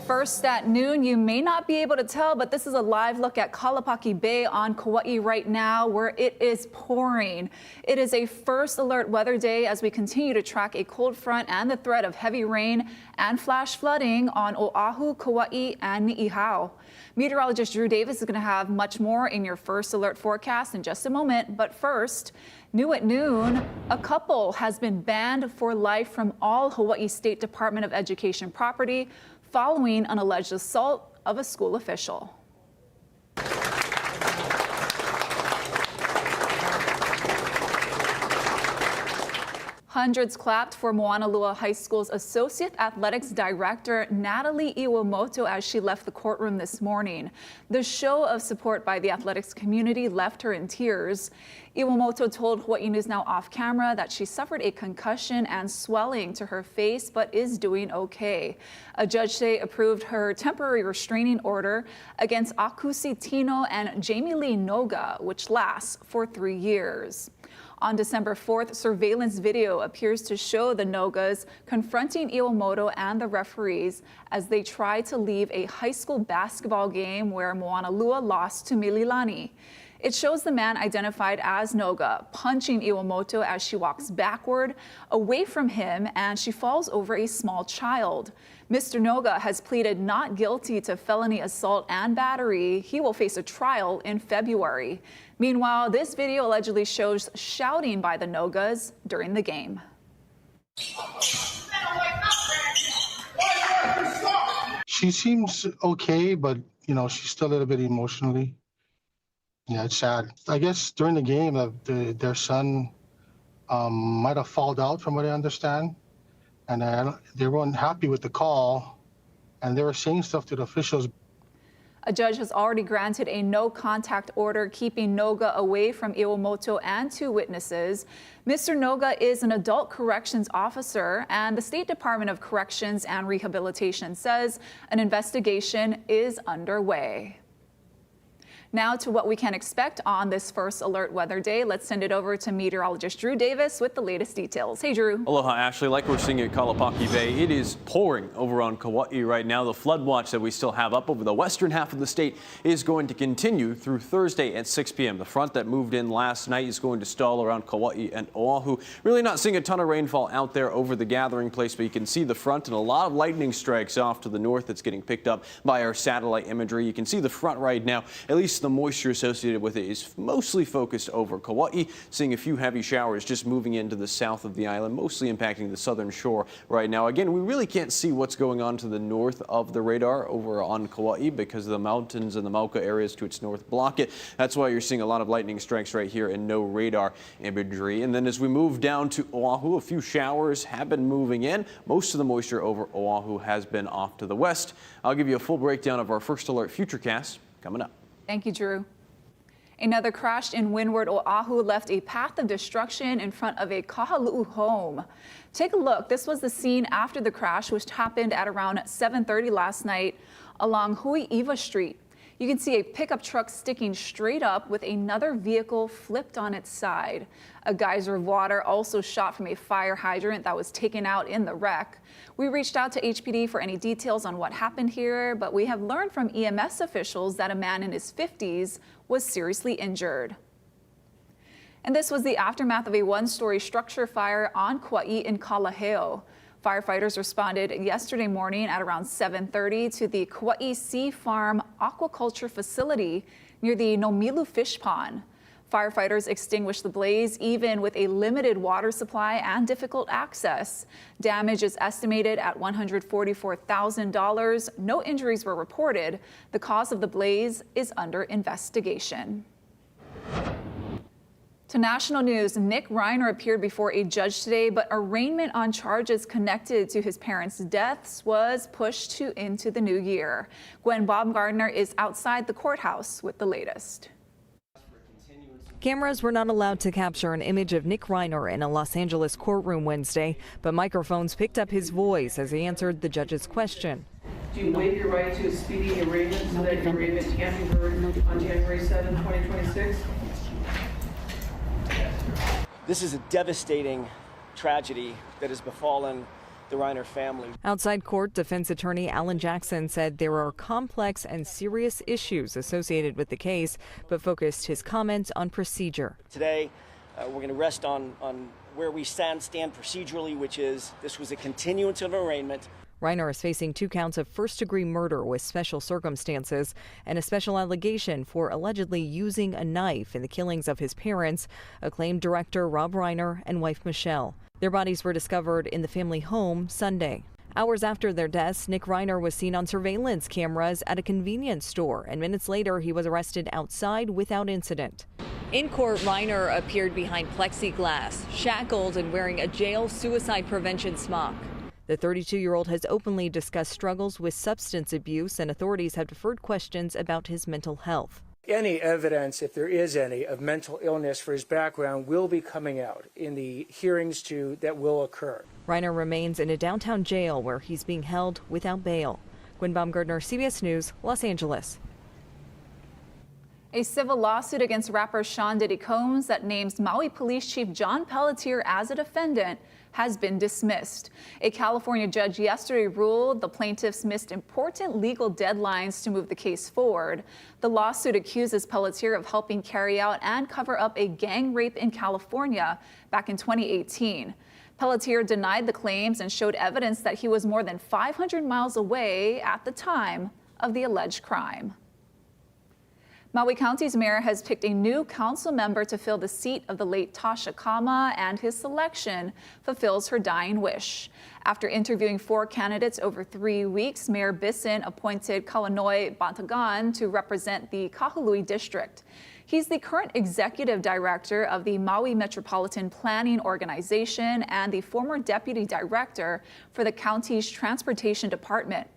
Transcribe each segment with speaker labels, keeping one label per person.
Speaker 1: First at noon, you may not be able to tell, but this is a live look at Kalapaki Bay on Kauai right now, where it is pouring. It is a first alert weather day as we continue to track a cold front and the threat of heavy rain and flash flooding on Oahu, Kauai, and Ni'ihau. Meteorologist Drew Davis is going to have much more in your first alert forecast in just a moment. But first, new at noon, a couple has been banned for life from all Hawaii State Department of Education property following an alleged assault of a school official. Hundreds clapped for Moanalua High School's Associate Athletics Director Natalie Iwamoto as she left the courtroom this morning. The show of support by the athletics community left her in tears. Iwamoto told Hawaii News Now off camera that she suffered a concussion and swelling to her face, but is doing okay. A judge today approved her temporary restraining order against Akusi Tino and Jamie Lee Noga, which lasts for 3 years. On December 4th, surveillance video appears to show the Nogas confronting Iwamoto and the referees as they try to leave a high school basketball game where Moanalua lost to Mililani. It shows the man identified as Noga punching Iwamoto as she walks backward away from him and she falls over a small child. Mr. Noga has pleaded not guilty to felony assault and battery. He will face a trial in February. Meanwhile, this video allegedly shows shouting by the Nogas during the game.
Speaker 2: She seems okay, but, she's still a little bit emotionally. Yeah, it's sad. I guess during the game, their son might have fallen out, from what I understand. And they weren't happy with the call, and they were saying stuff to the officials.
Speaker 1: A judge has already granted a no-contact order keeping Noga away from Iwamoto and 2 witnesses. Mr. Noga is an adult corrections officer, and the State Department of Corrections and Rehabilitation says an investigation is underway. Now to what we can expect on this first alert weather day. Let's send it over to meteorologist Drew Davis with the latest details. Hey, Drew.
Speaker 3: Aloha, Ashley. Like we're seeing at Kalapaki Bay, it is pouring over on Kauai right now. The flood watch that we still have up over the western half of the state is going to continue through Thursday at 6 p.m. The front that moved in last night is going to stall around Kauai and Oahu. Really not seeing a ton of rainfall out there over the gathering place, but you can see the front and a lot of lightning strikes off to the north that's getting picked up by our satellite imagery. You can see the front right now. At least the moisture associated with it is mostly focused over Kauai, seeing a few heavy showers just moving into the south of the island, mostly impacting the southern shore right now. Again, we really can't see what's going on to the north of the radar over on Kauai because the mountains and the Mauka areas to its north block it. That's why you're seeing a lot of lightning strikes right here and no radar imagery. And then as we move down to Oahu, a few showers have been moving in. Most of the moisture over Oahu has been off to the west. I'll give you a full breakdown of our first alert futurecast coming up.
Speaker 1: Thank you, Drew. Another crash in Windward Oahu left a path of destruction in front of a kahalu'u home. Take a look. This was the scene after the crash, which happened at around 7:30 last night along Hui'iwa Street. You can see a pickup truck sticking straight up with another vehicle flipped on its side. A geyser of water also shot from a fire hydrant that was taken out in the wreck. We reached out to HPD for any details on what happened here, but we have learned from EMS officials that a man in his 50s was seriously injured. And this was the aftermath of a one-story structure fire on Kauai in Kalaheo. Firefighters responded yesterday morning at around 7:30 to the Kauai Sea Farm aquaculture facility near the Nomilu fish pond. Firefighters extinguished the blaze even with a limited water supply and difficult access. Damage is estimated at $144,000. No injuries were reported. The cause of the blaze is under investigation. To national news, Nick Reiner appeared before a judge today, but arraignment on charges connected to his parents' deaths was pushed into the new year. Gwen Baumgartner is outside the courthouse with the latest.
Speaker 4: Cameras were not allowed to capture an image of Nick Reiner in a Los Angeles courtroom Wednesday, but microphones picked up his voice as he answered the judge's question.
Speaker 5: Do you waive your right to a speedy arraignment so that your arraignment can be heard on January 7, 2026?
Speaker 6: This is a devastating tragedy that has befallen the Reiner family.
Speaker 4: Outside court, defense attorney Alan Jackson said there are complex and serious issues associated with the case, but focused his comments on procedure.
Speaker 6: Today, we're going to rest on where we stand procedurally, which is this was a continuance of arraignment.
Speaker 4: Reiner is facing 2 counts of first-degree murder with special circumstances and a special allegation for allegedly using a knife in the killings of his parents, acclaimed director Rob Reiner and wife Michelle. Their bodies were discovered in the family home Sunday. Hours after their deaths, Nick Reiner was seen on surveillance cameras at a convenience store, and minutes later he was arrested outside without incident. In court, Reiner appeared behind plexiglass, shackled and wearing a jail suicide prevention smock. The 32-year-old has openly discussed struggles with substance abuse, and authorities have deferred questions about his mental health.
Speaker 7: Any evidence, if there is any, of mental illness for his background will be coming out in the hearings that will occur.
Speaker 4: Reiner remains in a downtown jail where he's being held without bail. Gwen Baumgartner, CBS News, Los Angeles.
Speaker 1: A civil lawsuit against rapper Sean Diddy Combs that names Maui Police Chief John Pelletier as a defendant has been dismissed. A California judge yesterday ruled the plaintiffs missed important legal deadlines to move the case forward. The lawsuit accuses Pelletier of helping carry out and cover up a gang rape in California back in 2018. Pelletier denied the claims and showed evidence that he was more than 500 miles away at the time of the alleged crime. Maui County's mayor has picked a new council member to fill the seat of the late Tasha Kama, and his selection fulfills her dying wish. After interviewing 4 candidates over 3 weeks, Mayor Bisson appointed Kalanoi Bantagan to represent the Kahului district. He's the current executive director of the Maui Metropolitan Planning Organization and the former deputy director for the county's transportation department.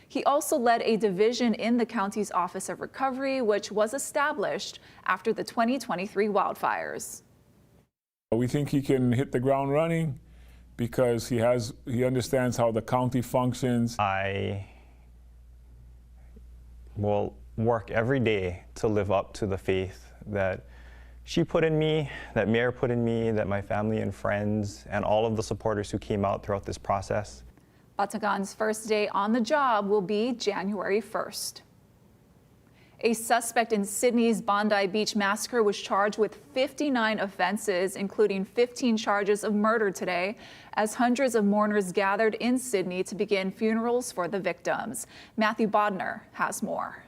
Speaker 1: He also led a division in the county's Office of Recovery, which was established after the 2023 wildfires.
Speaker 8: We think he can hit the ground running because he understands how the county functions.
Speaker 9: I will work every day to live up to the faith that she put in me, that Mayor put in me, that my family and friends and all of the supporters who came out throughout this process.
Speaker 1: Batagan's first day on the job will be January 1st. A suspect in Sydney's Bondi Beach massacre was charged with 59 offenses, including 15 charges of murder today, as hundreds of mourners gathered in Sydney to begin funerals for the victims. Matthew Bodner has more.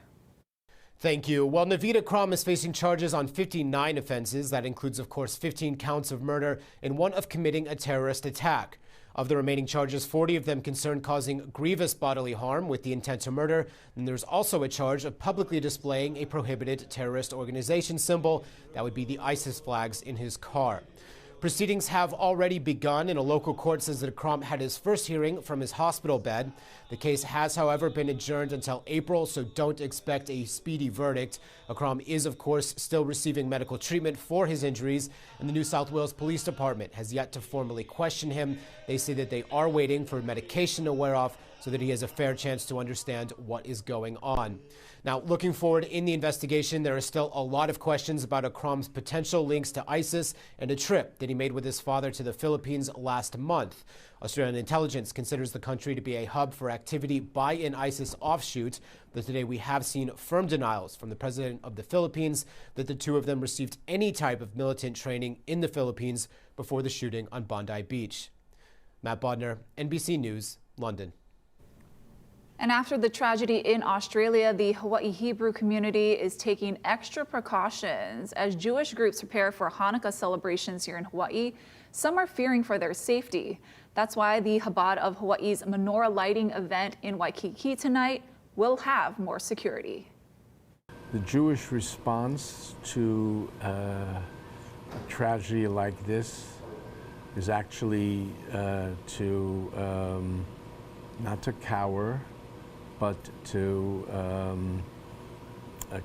Speaker 10: Thank you. Well, Navita Crom is facing charges on 59 offenses. That includes, of course, 15 counts of murder and 1 of committing a terrorist attack. Of the remaining charges, 40 of them concern causing grievous bodily harm with the intent to murder. And there's also a charge of publicly displaying a prohibited terrorist organization symbol. That would be the ISIS flags in his car. Proceedings have already begun, and a local court says that Crom had his first hearing from his hospital bed. The case has, however, been adjourned until April, so don't expect a speedy verdict. Crom is, of course, still receiving medical treatment for his injuries, and the New South Wales Police Department has yet to formally question him. They say that they are waiting for medication to wear off so that he has a fair chance to understand what is going on. Now, looking forward in the investigation, there are still a lot of questions about Crom's potential links to ISIS and a trip that he made with his father to the Philippines last month. Australian intelligence considers the country to be a hub for activity by an ISIS offshoot, but today we have seen firm denials from the president of the Philippines that the two of them received any type of militant training in the Philippines before the shooting on Bondi Beach. Matt Bodner, NBC News, London.
Speaker 1: And after the tragedy in Australia, the Hawaii Hebrew community is taking extra precautions as Jewish groups prepare for Hanukkah celebrations here in Hawaii. Some are fearing for their safety. That's why the Chabad of Hawaii's menorah lighting event in Waikiki tonight will have more security.
Speaker 11: The Jewish response to a tragedy like this is actually not to cower, but to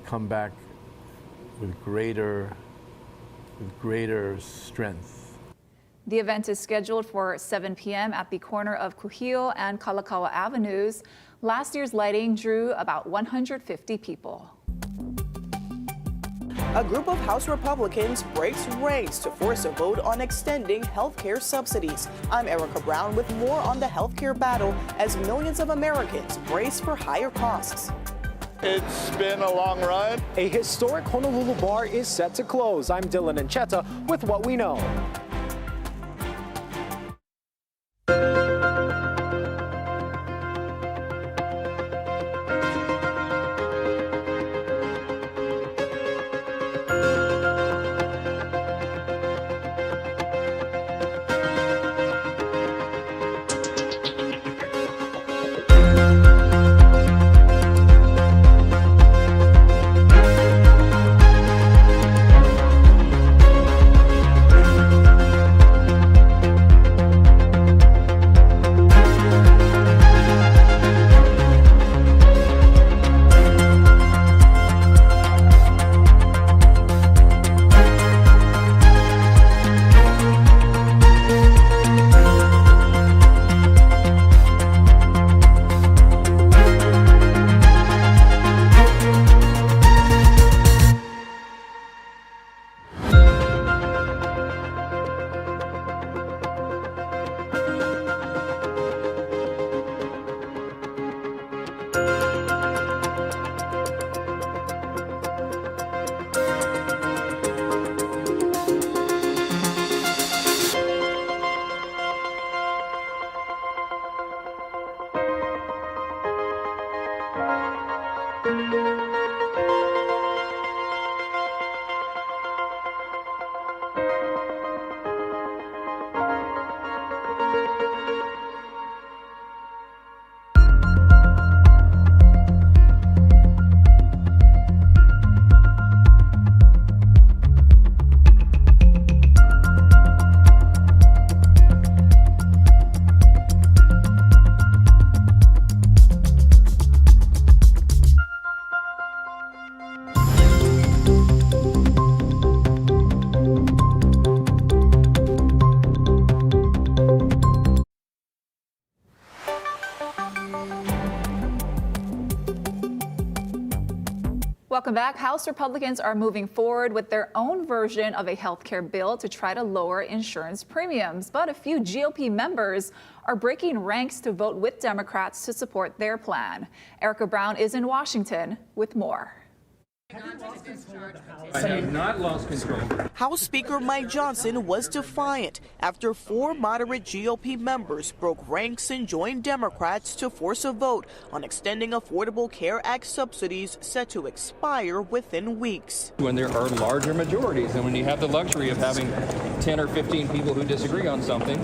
Speaker 11: come back with greater strength.
Speaker 1: The event is scheduled for 7 p.m. at the corner of Kuhio and Kalakaua Avenues. Last year's lighting drew about 150 people.
Speaker 12: A group of House Republicans breaks ranks to force a vote on extending health care subsidies. I'm Erica Brown with more on the health care battle as millions of Americans brace for higher costs.
Speaker 13: It's been a long run.
Speaker 14: A historic Honolulu bar is set to close. I'm Dylan Ancheta with what we know.
Speaker 1: Welcome back. House Republicans are moving forward with their own version of a health care bill to try to lower insurance premiums. But a few GOP members are breaking ranks to vote with Democrats to support their plan. Erica Brown is in Washington with more.
Speaker 15: I have not lost control.
Speaker 12: House Speaker Mike Johnson was defiant after 4 moderate GOP members broke ranks and joined Democrats to force a vote on extending Affordable Care Act subsidies set to expire within weeks.
Speaker 15: When there are larger majorities and when you have the luxury of having 10 or 15 people who disagree on something,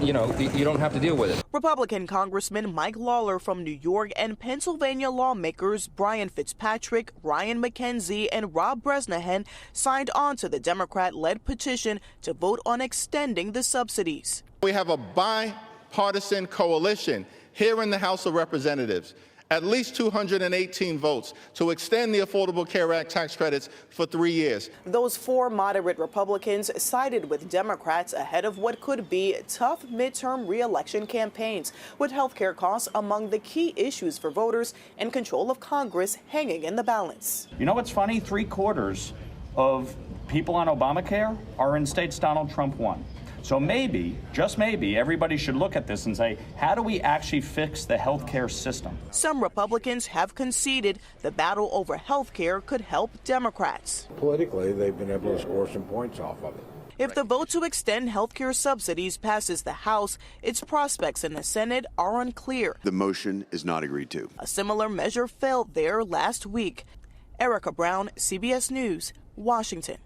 Speaker 15: you don't have to deal with it.
Speaker 12: Republican Congressman Mike Lawler from New York and Pennsylvania lawmakers Brian Fitzpatrick, Ryan McKenzie, and Rob Bresnahan signed on to the Democrat-led petition to vote on extending the subsidies.
Speaker 13: We have a bipartisan coalition here in the House of Representatives, at least 218 votes to extend the Affordable Care Act tax credits for 3 years.
Speaker 12: Those 4 moderate Republicans sided with Democrats ahead of what could be tough midterm re-election campaigns, with health care costs among the key issues for voters and control of Congress hanging in the balance.
Speaker 16: You know what's funny? 3/4 of people on Obamacare are in states Donald Trump won. So maybe, just maybe, everybody should look at this and say, how do we actually fix the health care system?
Speaker 12: Some Republicans have conceded the battle over health care could help Democrats.
Speaker 17: Politically, they've been able to score some points off of it.
Speaker 12: If the vote to extend health care subsidies passes the House, its prospects in the Senate are unclear.
Speaker 18: The motion is not agreed to.
Speaker 12: A similar measure failed there last week. Erica Brown, CBS News, Washington.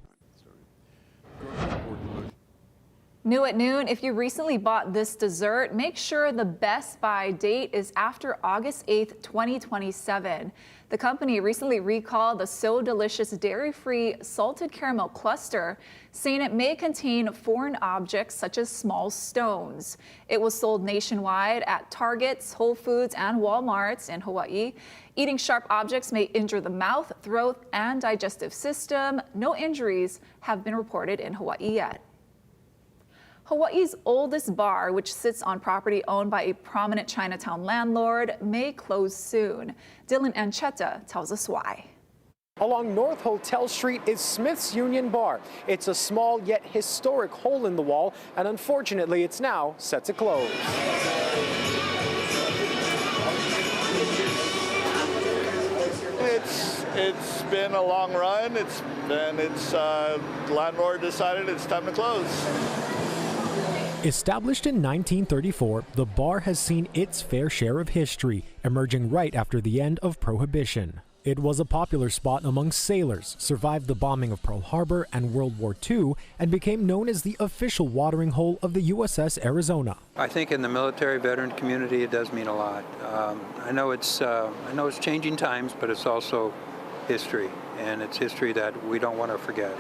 Speaker 1: New at noon, if you recently bought this dessert, make sure the best buy date is after August 8th, 2027. The company recently recalled the So Delicious dairy-free salted caramel cluster, saying it may contain foreign objects such as small stones. It was sold nationwide at Targets, Whole Foods, and Walmarts in Hawaii. Eating sharp objects may injure the mouth, throat, and digestive system. No injuries have been reported in Hawaii yet. Hawaii's oldest bar, which sits on property owned by a prominent Chinatown landlord, may close soon. Dylan Ancheta tells us why.
Speaker 14: Along North Hotel Street is Smith's Union Bar. It's a small yet historic hole in the wall, and unfortunately, it's now set to close.
Speaker 13: It's been a long run. Landlord decided it's time to close.
Speaker 14: Established in 1934, the bar has seen its fair share of history, emerging right after the end of Prohibition. It was a popular spot among sailors, survived the bombing of Pearl Harbor and World War II, and became known as the official watering hole of the USS Arizona.
Speaker 19: I think in the military veteran community, it does mean a lot. I know it's changing times, but it's also history, and it's history that we don't want to forget.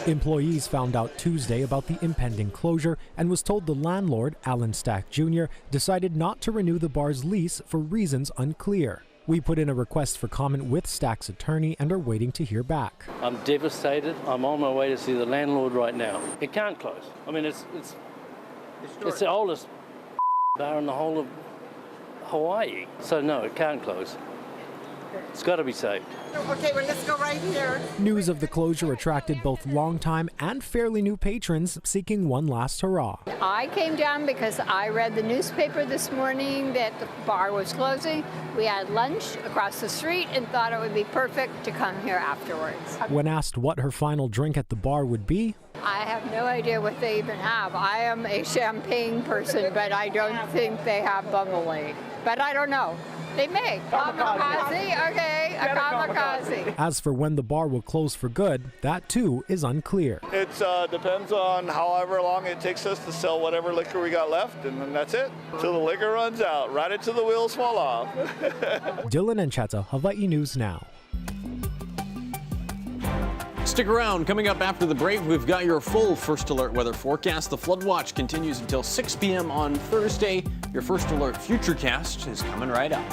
Speaker 14: Employees found out Tuesday about the impending closure and was told the landlord, Alan Stack Jr., decided not to renew the bar's lease for reasons unclear. We put in a request for comment with Stack's attorney and are waiting to hear back.
Speaker 20: I'm devastated. I'm on my way to see the landlord right now. It can't close. I mean, it's the oldest bar in the whole of Hawaii. So no, it can't close. It's got to be saved.
Speaker 21: Okay, well, let's go right here.
Speaker 14: News of the closure attracted both longtime and fairly new patrons seeking one last hurrah.
Speaker 22: I came down because I read the newspaper this morning that the bar was closing. We had lunch across the street and thought it would be perfect to come here afterwards.
Speaker 14: When asked what her final drink at the bar would be,
Speaker 22: I have no idea what they even have. I am a champagne person, but I don't think they have bubbly. But I don't know. They may. Kamikaze? Okay, a kamikaze.
Speaker 14: As for when the bar will close for good, that too is unclear.
Speaker 13: It depends on however long it takes us to sell whatever liquor we got left, and then that's it. Till the liquor runs out, right until the wheels fall off.
Speaker 14: Dylan Encheta, Hawaii News Now.
Speaker 3: Stick around. Coming up after the break, we've got your full First Alert weather forecast. The flood watch continues until 6 p.m. on Thursday. Your First Alert Futurecast is coming right up.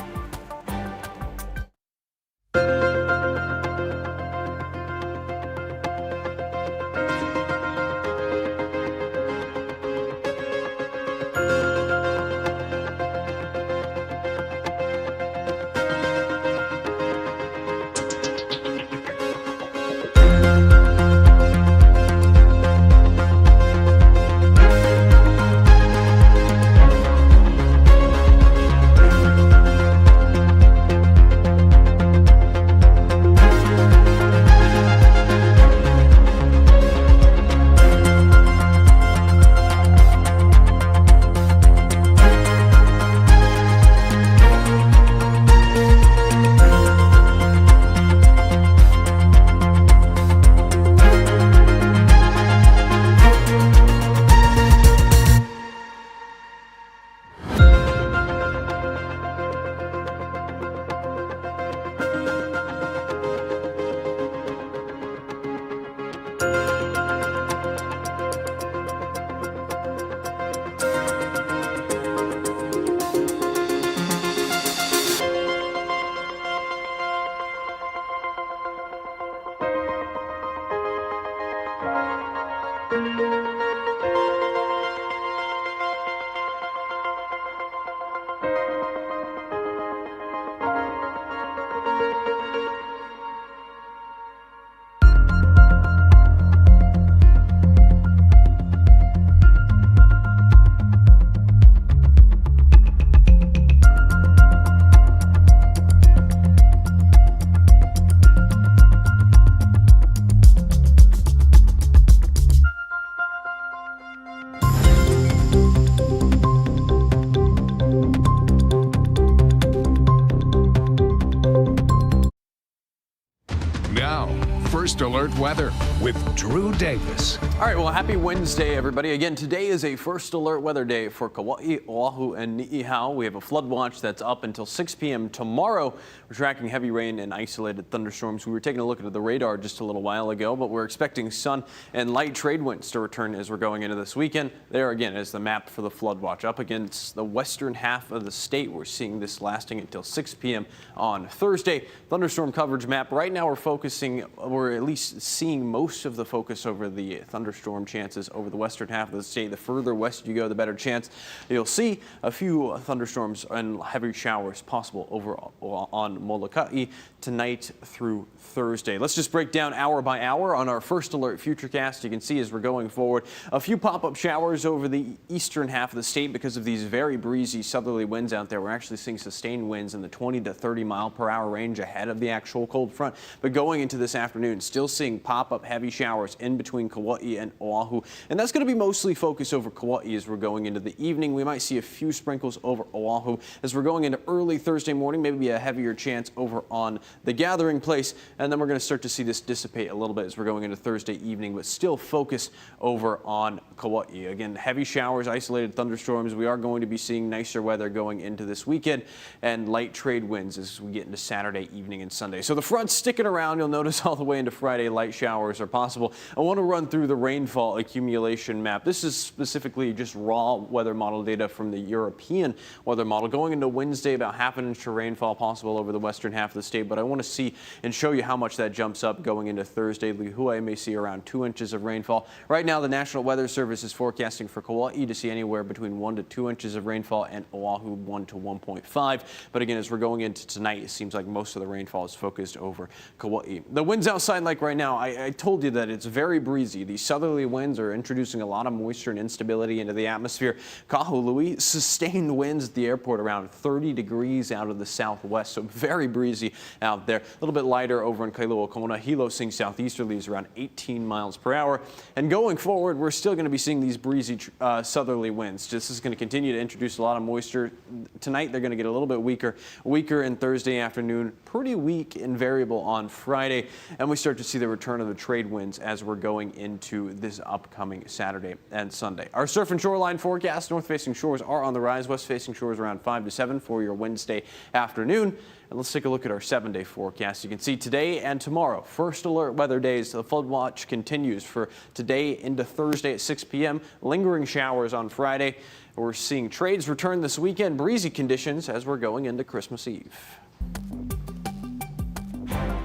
Speaker 23: First Alert Weather with Drew Davis.
Speaker 3: All right, well, happy Wednesday, everybody. Again, today is a First Alert weather day for Kauai, Oahu, and Ni'ihau. We have a flood watch that's up until 6 p.m. tomorrow. We're tracking heavy rain and isolated thunderstorms. We were taking a look at the radar just a little while ago, but we're expecting sun and light trade winds to return as we're going into this weekend. There again is the map for the flood watch up against the western half of the state. We're seeing this lasting until 6 p.m. on Thursday. Thunderstorm coverage map. Right now we're at least seeing most most of the focus over the thunderstorm chances over the western half of the state. The further west you go, the better chance you'll see a few thunderstorms and heavy showers possible over on Molokai tonight through Thursday. Let's just break down hour by hour on our first alert futurecast. You can see as we're going forward, a few pop-up showers over the eastern half of the state because of these very breezy southerly winds out there. We're actually seeing sustained winds in the 20 to 30 mile per hour range ahead of the actual cold front. But going into this afternoon, still seeing pop-up heavy showers in between Kauai and Oahu. And that's going to be mostly focused over Kauai as we're going into the evening. We might see a few sprinkles over Oahu as we're going into early Thursday morning, maybe a heavier chance over on the gathering place. And then we're going to start to see this dissipate a little bit as we're going into Thursday evening, but still focus over on Kauai. Again, heavy showers, isolated thunderstorms. We are going to be seeing nicer weather going into this weekend and light trade winds as we get into Saturday evening and Sunday. So the front's sticking around. You'll notice all the way into Friday, light showers are possible. I want to run through the rainfall accumulation map. This is specifically just raw weather model data from the European weather model. Going into Wednesday, about half an inch of rainfall possible over the western half of the state, but I want to see and show you how much that jumps up going into Thursday. Lihue may see around 2 inches of rainfall. Right now, the National Weather Service is forecasting for Kauai to see anywhere between 1 to 2 inches of rainfall and Oahu 1 to 1.5. But again, as we're going into tonight, it seems like most of the rainfall is focused over Kauai. The winds outside, like right now, I told you that it's very breezy. These southerly winds are introducing a lot of moisture and instability into the atmosphere. Kahului, sustained winds at the airport around 30 degrees out of the southwest, so very breezy out there. A little bit lighter over in Kailua Kona. Hilo seeing southeasterlies around 18 miles per hour. And going forward, we're still going to be seeing these breezy southerly winds. This is going to continue to introduce a lot of moisture. Tonight, they're going to get a little bit weaker in Thursday afternoon, pretty weak and variable on Friday. And we start to see the return of the trade winds as we're going into this upcoming Saturday and Sunday. Our surf and shoreline forecast, north-facing shores are on the rise, west-facing shores around 5 to 7 for your Wednesday afternoon. And let's take a look at our 7-day forecast. You can see today and tomorrow, first alert weather days. The flood watch continues for today into Thursday at 6 p.m. Lingering showers on Friday. We're seeing trades return this weekend. Breezy conditions as we're going into Christmas Eve.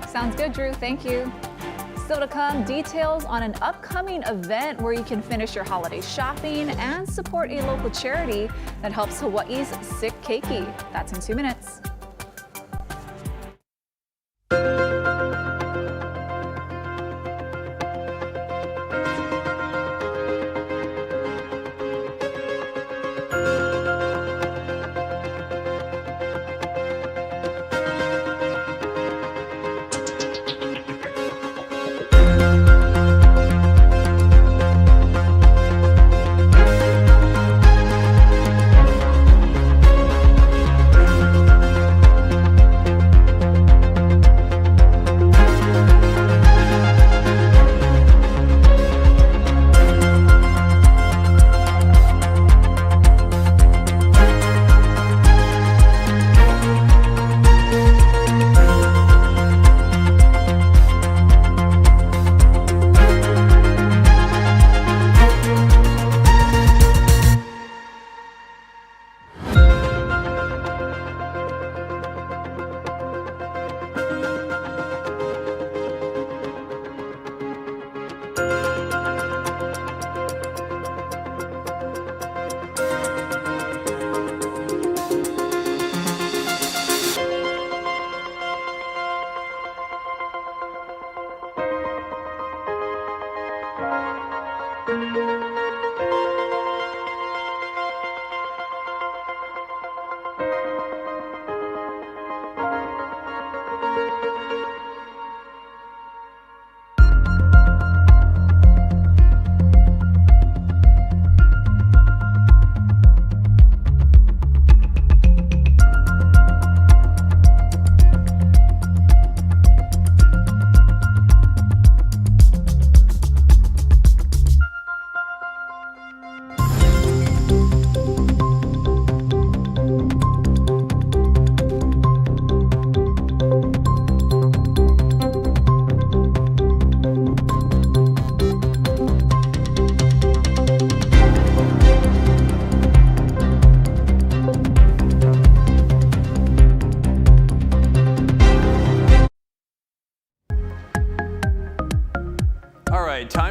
Speaker 1: Sounds good, Drew. Thank you. Still to come, details on an upcoming event where you can finish your holiday shopping and support a local charity that helps Hawaii's sick keiki. That's in 2 minutes.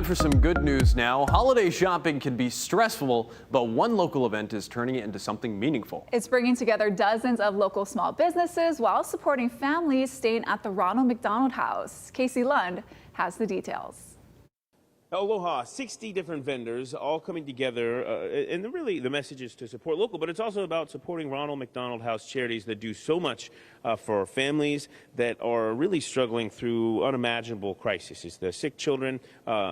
Speaker 3: Time for some good news now. Holiday shopping can be stressful, but one local event is turning it into something meaningful.
Speaker 1: It's bringing together dozens of local small businesses while supporting families staying at the Ronald McDonald House. Casey Lund has the details.
Speaker 2: Aloha, 60 different vendors all coming together, and really the message is to support local, but it's also about supporting Ronald McDonald House charities that do so much for families that are really struggling through unimaginable crises. The sick children,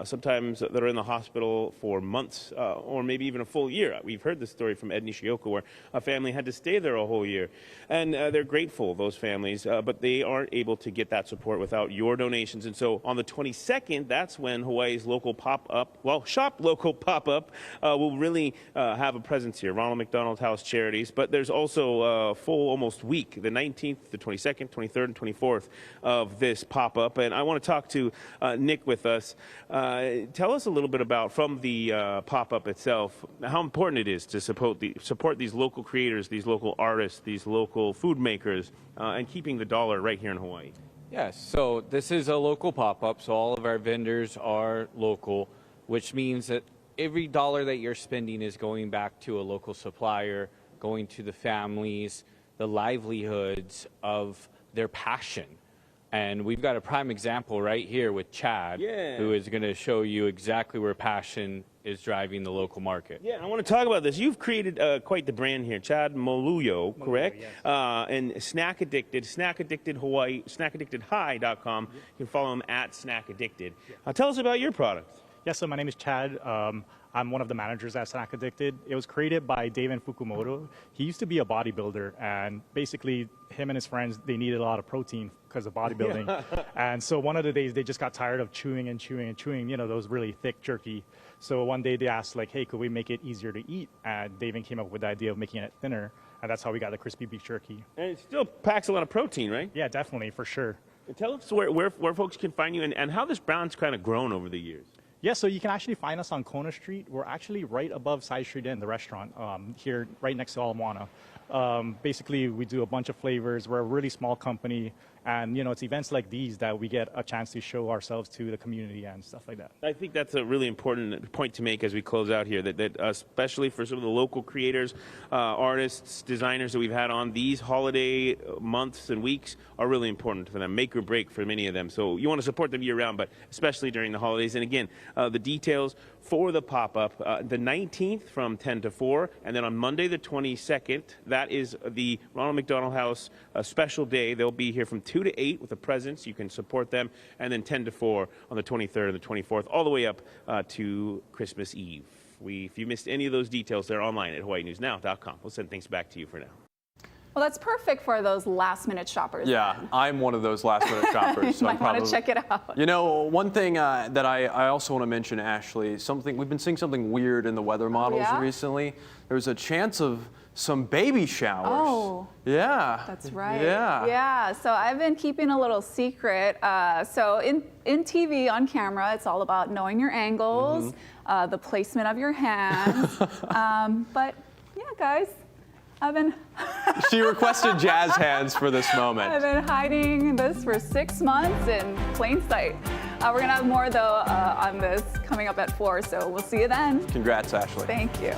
Speaker 2: sometimes that are in the hospital for months or maybe even a full year. We've heard the story from Ed Nishioka where a family had to stay there a whole year, and they're grateful, those families, but they aren't able to get that support without your donations. And so on the 22nd, that's when Hawaii's local pop-up, well, Shop Local pop-up will really have a presence here, Ronald McDonald House Charities. But there's also a full almost week, the 19th, the 22nd, 23rd, and 24th of this pop-up. And I want to talk to Nick with us. Tell us a little bit about, from the pop-up itself, how important it is to support these local creators, these local artists, these local food makers, and keeping the dollar right here in Hawaii.
Speaker 5: Yes, so this is a local pop-up, so all of our vendors are local, which means that every dollar that you're spending is going back to a local supplier, going to the families, the livelihoods of their passion. And we've got a prime example right here with Chad, who is going to show you exactly where passion is driving the local market.
Speaker 2: Yeah, I want to talk about this. You've created quite the brand here, Chad Moluyo, correct? Yes. And Snack Addicted Hawaii, snackaddictedhigh.com. You can follow him at Snack Addicted. Tell us about your product.
Speaker 6: Yes, so my name is Chad. I'm one of the managers at Snack Addicted. It was created by David Fukumoto. He used to be a bodybuilder, and basically him and his friends, they needed a lot of protein because of bodybuilding. And so one of the days they just got tired of chewing and chewing and chewing, you know, those really thick jerky. So one day they asked, like, hey, could we make it easier to eat? And David came up with the idea of making it thinner, and that's how we got the crispy beef jerky.
Speaker 2: And it still packs a lot of protein, right?
Speaker 6: Yeah, definitely, for sure.
Speaker 2: And tell us where folks can find you and how this brand's kind of grown over the years.
Speaker 6: Yeah, so you can actually find us on Kona Street. We're actually right above Side Street Inn, the restaurant, here right next to Ala Moana. Basically, we do a bunch of flavors. We're a really small company, and you know, it's events like these that we get a chance to show ourselves to the community and stuff like that.
Speaker 2: I think that's a really important point to make as we close out here, that especially for some of the local creators, artists, designers that we've had on, these holiday months and weeks are really important for them, make or break for many of them. So you want to support them year-round, but especially during the holidays. And again, the details for the pop-up, the 19th from 10 to 4, and then on Monday the 22nd, that is the Ronald McDonald House special day. They'll be here from 2 to 8 with a presence. You can support them, and then 10 to 4 on the 23rd and the 24th, all the way up to Christmas Eve. If you missed any of those details, they're online at hawaiinewsnow.com. We'll send things back to you for now.
Speaker 1: Well, that's perfect for those last-minute shoppers.
Speaker 3: Yeah,
Speaker 1: then.
Speaker 3: I'm one of those last-minute shoppers.
Speaker 1: So might want to check it out.
Speaker 3: You know, one thing that I also want to mention, Ashley, we've been seeing something weird in the weather models recently. There's a chance of some baby showers.
Speaker 1: Oh.
Speaker 3: Yeah.
Speaker 1: That's right.
Speaker 3: Yeah.
Speaker 1: Yeah, so I've been keeping a little secret. So in TV, on camera, it's all about knowing your angles, the placement of your hands. But yeah, guys, I've been...
Speaker 3: She requested jazz hands for this moment.
Speaker 1: I've been hiding this for 6 months in plain sight. We're going to have more, though, on this coming up at 4, so we'll see you then.
Speaker 3: Congrats, Ashley.
Speaker 1: Thank you.